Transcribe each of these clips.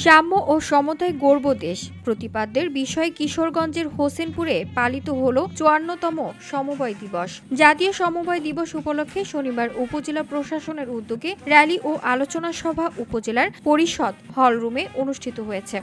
সাম্য ও সমতায় গড়ব দেশ প্রতিপাদ্যের বিষয়ে কিশোরগঞ্জের হোসেনপুরে পালিত হলো ৫৪তম সমবায় দিবস। জাতীয় সমবায় দিবস উপলক্ষে শনিবার উপজেলা প্রশাসনের উদ্যোগে র্যালি ও আলোচনা সভা উপজেলার পরিষদ হলরুমে অনুষ্ঠিত হয়েছে।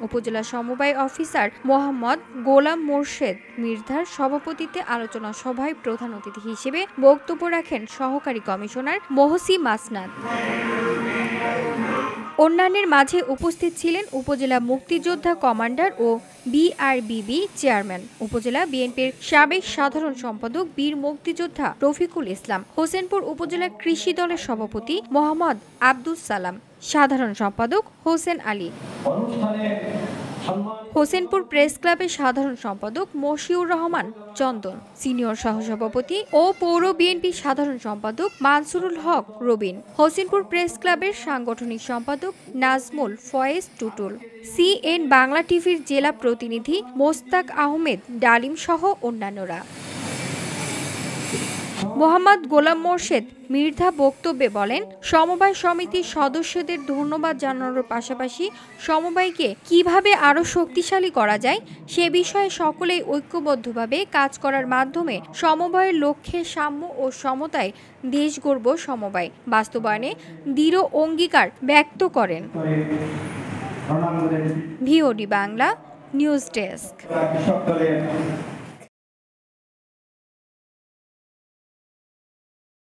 উপজেলা সমবায় অফিসার মোহাম্মদ গোলাম মোর্শেদ মির্ধার সভাপতিত্বে আলোচনা সভায় প্রধান অতিথি হিসেবে বক্তব্য রাখেন সহকারী কমিশনার মোহসি মাসনাদ। অন্যান্যের মাঝে উপস্থিত ছিলেন উপজেলা মুক্তিযোদ্ধা কমান্ডার ও বিআরবিবি চেয়ারম্যান, উপজেলা বিএনপির সাবেক সাধারণ সম্পাদক বীর মুক্তিযোদ্ধা রফিকুল ইসলাম, হোসেনপুর উপজেলা কৃষি দলের সভাপতি মোহাম্মদ আব্দুস সালাম, সাধারণ সম্পাদক হোসেন আলী, হোসেনপুর প্রেস ক্লাবের সাধারণ সম্পাদক মশিউর রহমান চন্দন, সিনিয়র সহসভাপতি ও পৌর বিএনপি সাধারণ সম্পাদক মানসুরুল হক রবিন, হোসেনপুর প্রেস ক্লাবের সাংগঠনিক সম্পাদক নাজমুল ফয়েজ টুটুল, সিএন বাংলা টিভির জেলা প্রতিনিধি মোস্তাক আহমেদ ডালিম সহ অন্যান্যরা। মোহাম্মদ গোলাম মোর্শেদ মির্ধা বক্তব্যে বলেন, সমবায় সমিতির সদস্যদের ধন্যবাদ জানানোর পাশাপাশি সমবায়কে কিভাবে আরও শক্তিশালী করা যায় সে বিষয়ে সকলেই ঐক্যবদ্ধভাবে কাজ করার মাধ্যমে সমবায়ের লক্ষ্যে সাম্য ও সমতায় দেশ গড়ব সমবায় বাস্তবায়নে দৃঢ় অঙ্গীকার ব্যক্ত করেন। VOD Bangla news desk.